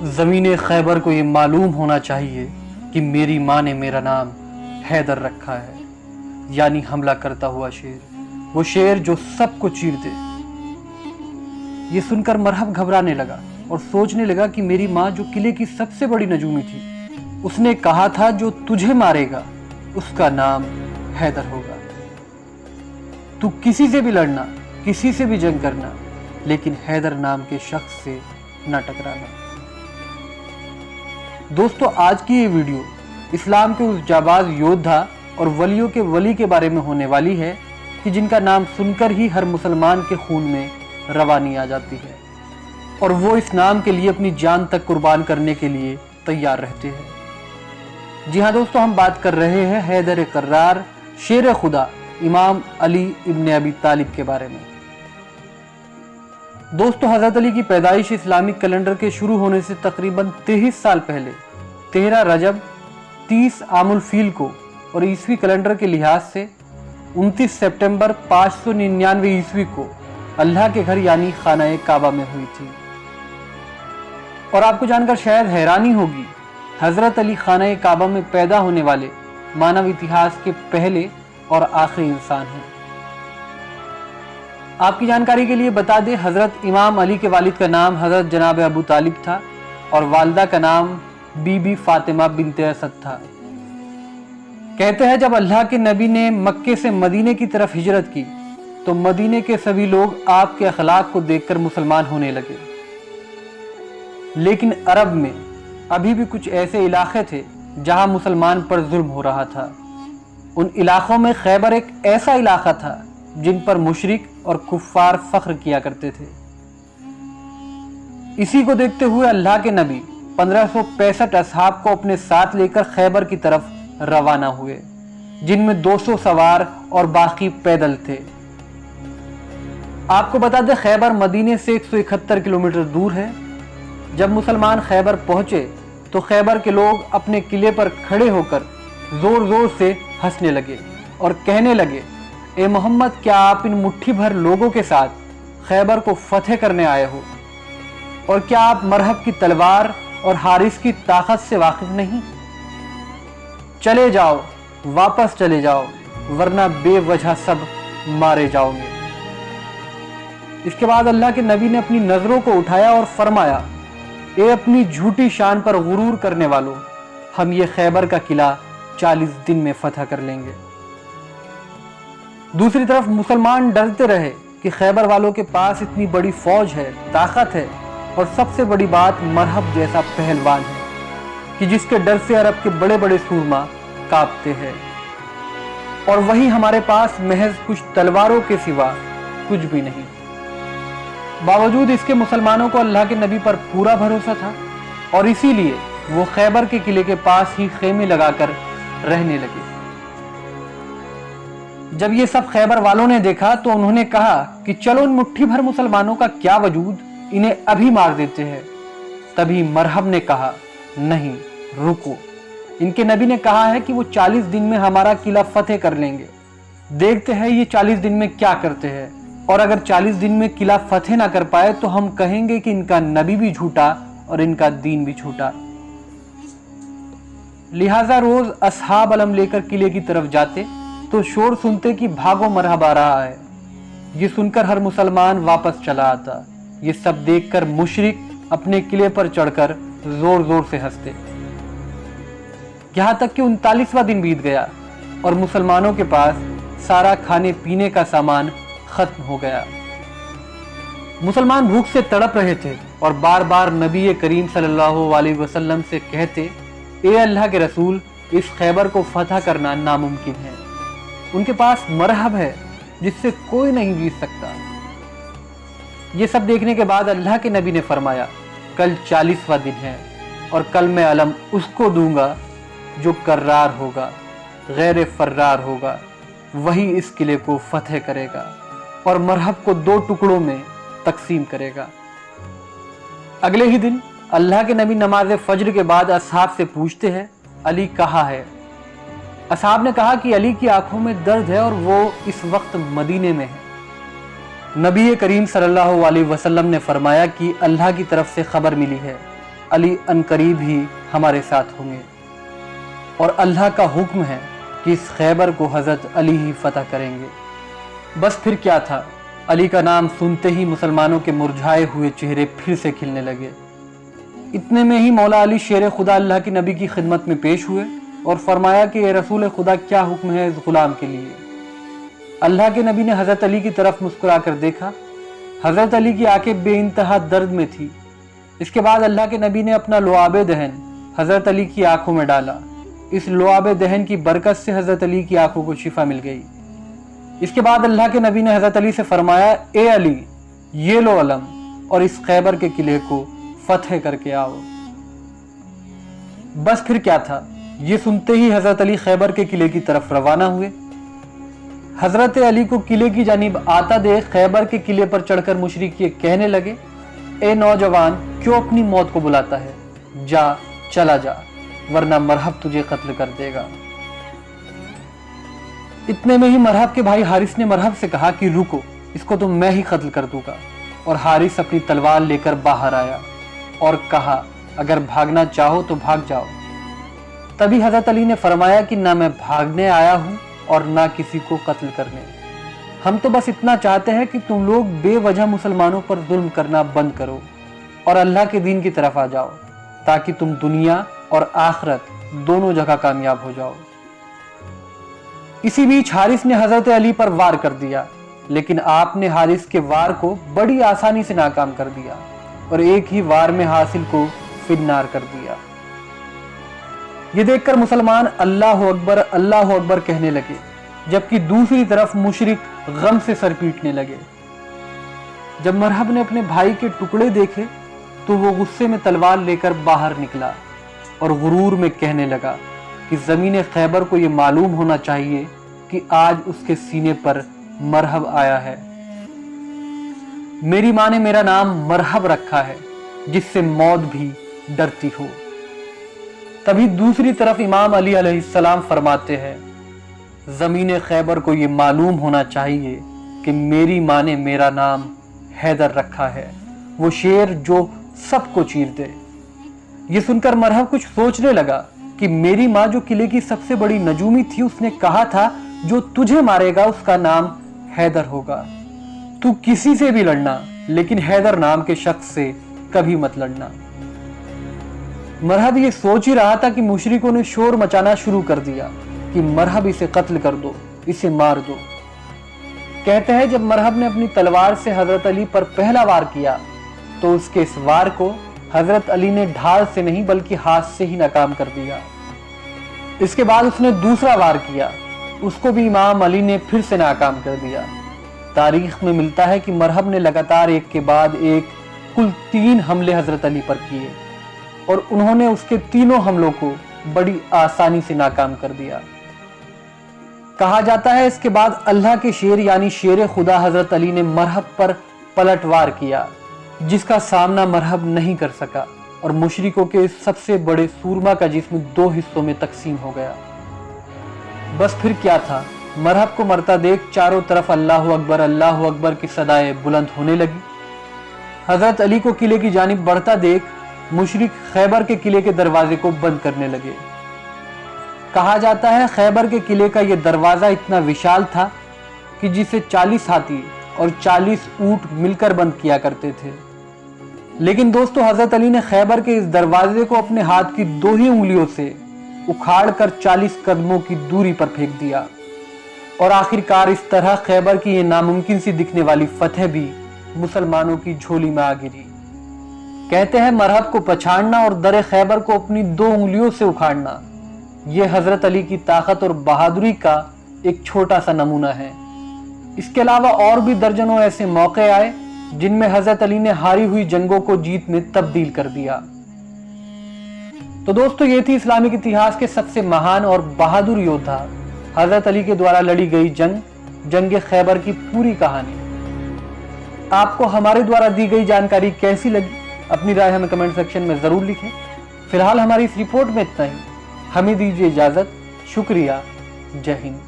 زمین خیبر کو یہ معلوم ہونا چاہیے کہ میری ماں نے میرا نام حیدر رکھا ہے، یعنی حملہ کرتا ہوا شیر، وہ شیر جو سب کو چیر دے۔ یہ سن کر مرحب گھبرانے لگا اور سوچنے لگا کہ میری ماں جو قلعے کی سب سے بڑی نجومی تھی، اس نے کہا تھا جو تجھے مارے گا اس کا نام حیدر ہوگا۔ تو کسی سے بھی لڑنا، کسی سے بھی جنگ کرنا، لیکن حیدر نام کے شخص سے نہ ٹکرانا۔ دوستو، آج کی یہ ویڈیو اسلام کے اس جاباز یودھا اور ولیوں کے ولی کے بارے میں ہونے والی ہے کہ جن کا نام سن کر ہی ہر مسلمان کے خون میں روانی آ جاتی ہے، اور وہ اس نام کے لیے اپنی جان تک قربان کرنے کے لیے تیار رہتے ہیں۔ جی ہاں دوستو، ہم بات کر رہے ہیں حیدر کرار، شیر خدا، امام علی ابن ابی طالب کے بارے میں۔ دوستو، حضرت علی کی پیدائش اسلامک کیلنڈر کے شروع ہونے سے تقریباً 23 سال پہلے 13 رجب 30 عام الفیل کو اور عیسوی کیلنڈر کے لحاظ سے 29 سپٹمبر 599 عیسوی کو اللہ کے گھر یعنی خانہ کعبہ میں ہوئی تھی۔ اور آپ کو جان کر شاید حیرانی ہوگی، حضرت علی خانہ کعبہ میں پیدا ہونے والے مانو اتہاس کے پہلے اور آخری انسان ہیں۔ آپ کی جانکاری کے لیے بتا دیں، حضرت امام علی کے والد کا نام حضرت جناب ابو طالب تھا اور والدہ کا نام بی بی فاطمہ بنت اسد تھا۔ کہتے ہیں جب اللہ کے نبی نے مکے سے مدینے کی طرف ہجرت کی تو مدینے کے سبھی لوگ آپ کے اخلاق کو دیکھ کر مسلمان ہونے لگے، لیکن عرب میں ابھی بھی کچھ ایسے علاقے تھے جہاں مسلمان پر ظلم ہو رہا تھا۔ ان علاقوں میں خیبر ایک ایسا علاقہ تھا جن پر مشرک اور کفار فخر کیا کرتے تھے۔ اسی کو دیکھتے ہوئے اللہ کے نبی 1565 اصحاب کو اپنے ساتھ لے کر خیبر کی طرف روانہ ہوئے، جن میں 200 سوار اور باقی پیدل تھے۔ آپ کو بتا دیں خیبر مدینے سے 171 کلومیٹر دور ہے۔ جب مسلمان خیبر پہنچے تو خیبر کے لوگ اپنے قلعے پر کھڑے ہو کر زور زور سے ہنسنے لگے اور کہنے لگے، اے محمد، کیا آپ ان مٹھی بھر لوگوں کے ساتھ خیبر کو فتح کرنے آئے ہو؟ اور کیا آپ مرحب کی تلوار اور حارث کی طاقت سے واقف نہیں؟ چلے جاؤ، واپس چلے جاؤ، ورنہ بے وجہ سب مارے جاؤ گے۔ اس کے بعد اللہ کے نبی نے اپنی نظروں کو اٹھایا اور فرمایا، اے اپنی جھوٹی شان پر غرور کرنے والوں، ہم یہ خیبر کا قلعہ 40 دن میں فتح کر لیں گے۔ دوسری طرف مسلمان ڈرتے رہے کہ خیبر والوں کے پاس اتنی بڑی فوج ہے، طاقت ہے، اور سب سے بڑی بات مرحب جیسا پہلوان ہے کہ جس کے ڈر سے عرب کے بڑے بڑے سورما کانپتے ہیں، اور وہی ہمارے پاس محض کچھ تلواروں کے سوا کچھ بھی نہیں۔ باوجود اس کے مسلمانوں کو اللہ کے نبی پر پورا بھروسہ تھا، اور اسی لیے وہ خیبر کے قلعے کے پاس ہی خیمے لگا کر رہنے لگے۔ جب یہ سب خیبر والوں نے دیکھا تو انہوں نے کہا کہ چلو ان مٹھی بھر مسلمانوں کا کیا وجود، انہیں ابھی مار دیتے ہیں۔ تبھی مرحب نے کہا، نہیں، رکو، ان کے نبی نے کہا ہے کہ وہ 40 دن میں ہمارا قلعہ فتح کر لیں گے، دیکھتے ہیں یہ 40 دن میں کیا کرتے ہیں، اور اگر 40 دن میں قلعہ فتح نہ کر پائے تو ہم کہیں گے کہ ان کا نبی بھی جھوٹا اور ان کا دین بھی جھوٹا۔ لہٰذا روز اصحاب علم لے کر قلعے کی طرف جاتے تو شور سنتے کہ بھاگو مرحب آ رہا ہے۔ یہ سن کر ہر مسلمان واپس چلا آتا۔ یہ سب دیکھ کر مشرک اپنے قلعے پر چڑھ کر زور زور سے ہنستے، یہاں تک کہ 39واں دن بیت گیا اور مسلمانوں کے پاس سارا کھانے پینے کا سامان ختم ہو گیا۔ مسلمان بھوک سے تڑپ رہے تھے اور بار بار نبی کریم صلی اللہ علیہ وسلم سے کہتے، اے اللہ کے رسول، اس خیبر کو فتح کرنا ناممکن ہے، ان کے پاس مرحب ہے جس سے کوئی نہیں جیت سکتا۔ یہ سب دیکھنے کے بعد اللہ کے نبی نے فرمایا، کل 40واں دن ہے اور کل میں علم اس کو دوں گا جو کرار ہوگا، غیر فرار ہوگا، وہی اس قلعے کو فتح کرے گا اور مرحب کو 2 ٹکڑوں میں تقسیم کرے گا۔ اگلے ہی دن اللہ کے نبی نماز فجر کے بعد اصحاب سے پوچھتے ہیں، علی کہاں ہے؟ اصحاب نے کہا کہ علی کی آنکھوں میں درد ہے اور وہ اس وقت مدینے میں ہے۔ نبی کریم صلی اللہ علیہ وسلم نے فرمایا کہ اللہ کی طرف سے خبر ملی ہے अली अनकरीब ही हमारे साथ होंगे और अल्लाह का हुक्म है कि इस खैबर को हज़रत अली ही फतह करेंगे। बस फिर क्या था, अली का नाम सुनते ही मुसलमानों के मुरझाए हुए चेहरे फिर से खिलने लगे। इतने में ही मौला अली शेर खुदा अल्लाह के नबी की खिदमत में पेश हुए और फरमाया कि ए रसूल खुदा, क्या हुक्म है इस गुलाम के लिए। अल्लाह के नबी ने हज़रत अली की तरफ मुस्कुरा कर देखा। हज़रत अली की आंखें बेइंतहा दर्द में थी। इसके बाद अल्लाह के नबी ने अपना लुआब दहन हज़रत अली की आंखों में डाला। इस लुआब दहन की बरकत से हज़रत अली की आंखों को शिफा मिल गई। इसके बाद अल्लाह के नबी ने हज़रत अली से फरमाया, ए अली, ये लो अलम और इस खैबर के किले को फतह करके आओ। बस फिर क्या था, ये सुनते ही हज़रत अली खैबर के किले की तरफ रवाना हुए। हज़रत अली को किले की जानिब आता देख खैबर के किले पर चढ़कर मुशरिक ये कहने लगे, ए नौजवान, क्यों अपनी मौत को बुलाता है? जा, चला जा, वरना मरहब तुझे कत्ल कर देगा। इतने में ही मरहब के भाई हारिस ने मरहब से कहा कि रुको, इसको तो मैं ही कत्ल कर दूंगा। और हारिस अपनी तलवार लेकर बाहर आया और कहा, अगर भागना चाहो तो भाग जाओ। तभी हज़रत अली ने फरमाया कि ना मैं भागने आया हूं और ना किसी को कत्ल करने। हम तो बस इतना चाहते हैं कि तुम लोग बेवजह मुसलमानों पर जुल्म करना बंद करो और अल्लाह के दीन की तरफ आ जाओ, ताकि तुम दुनिया और आखिरत दोनों जगह कामयाब हो जाओ। इसी बीच हारिस ने हज़रत अली पर वार कर दिया, लेकिन आपने हारिस के वार को बड़ी आसानी से नाकाम कर दिया और एक ही वार में हासिल को फिन्नार कर दिया। ये देखकर मुसलमान अल्लाह अकबर कहने लगे, जबकि दूसरी तरफ मुशरिक गम से सर पीटने लगे। जब मरहब ने अपने भाई के टुकड़े देखे तो वो गुस्से में तलवार लेकर बाहर निकला और गुरूर में कहने लगा कि ज़मीन खैबर को ये मालूम होना चाहिए कि आज उसके सीने पर मरहब आया है। मेरी माँ ने मेरा नाम मरहब रखा है, जिससे मौत भी डरती हो। तभी दूसरी तरफ इमाम अली अलैहिस्सलाम फरमाते हैं, ज़मीन खैबर को ये मालूम होना चाहिए कि मेरी माँ ने मेरा नाम हैदर रखा है, वो शेर जो सबको चीर दे। ये सुनकर मरहब कुछ सोचने लगा कि मेरी माँ जो किले की सबसे बड़ी नजूमी थी, उसने कहा था जो तुझे मारेगा उसका नाम हैदर होगा। तू किसी से भी लड़ना, लेकिन हैदर नाम के शख्स से कभी मत लड़ना। मरहब ये सोच ही रहा था कि मुशरिकों ने शोर मचाना शुरू कर दिया कि मरहब इसे कत्ल कर दो, इसे मार दो। कहते हैं जब मरहब ने अपनी तलवार से हजरत अली पर पहला वार किया तो उसके इस वार को हजरत अली ने ढाल से नहीं बल्कि हाथ से ही नाकाम कर दिया। इसके बाद उसने दूसरा वार किया, उसको भी इमाम अली ने फिर से नाकाम कर दिया। तारीख में मिलता है कि मरहब ने लगातार एक के बाद एक कुल 3 हमले हजरत अली पर किए और उन्होंने उसके तीनों हमलों को बड़ी आसानी से नाकाम कर दिया। कहा जाता है इसके बाद अल्लाह के शेर यानी शेर खुदा हजरत अली ने मरहब पर पलटवार किया, जिसका सामना मरहब नहीं कर सका और मुशरिकों के सबसे बड़े सूरमा का जिस्म 2 हिस्सों में तकसीम हो गया। बस फिर क्या था, मरहब को मरता देख चारों तरफ अल्लाह अकबर की सदाएं बुलंद होने लगी। हजरत अली को किले की जानिब बढ़ता देख मुशरिक खैबर के किले के दरवाजे को बंद करने लगे। कहा जाता है खैबर के किले का यह दरवाजा इतना विशाल था कि जिसे 40 हाथी और 40 ऊंट मिलकर बंद किया करते थे। लेकिन दोस्तों, हजरत अली ने खैबर के इस दरवाजे को अपने हाथ की 2 ही उंगलियों से उखाड़कर 40 कदमों की दूरी पर फेंक दिया और आखिरकार इस तरह खैबर की ये नामुमकिन सी दिखने वाली फतह भी मुसलमानों की झोली में आ गिरी। कहते हैं मरहब को पछाड़ना और दर खैबर को अपनी 2 उंगलियों से उखाड़ना, यह हजरत अली की ताकत और बहादुरी का एक छोटा सा नमूना है। इसके अलावा और भी दर्जनों ऐसे मौके आए जिनमें हजरत अली ने हारी हुई जंगों को जीत में तब्दील कर दिया। तो दोस्तों, ये थी इस्लामिक इतिहास के सबसे महान और बहादुर योद्धा हजरत अली के द्वारा लड़ी गई जंग खैबर की पूरी कहानी। आपको हमारे द्वारा दी गई जानकारी कैसी लगी, अपनी राय हमें कमेंट सेक्शन में जरूर लिखें। फिलहाल हमारी इस रिपोर्ट में इतना ही। हमें दीजिए इजाजत। शुक्रिया। जय हिंद।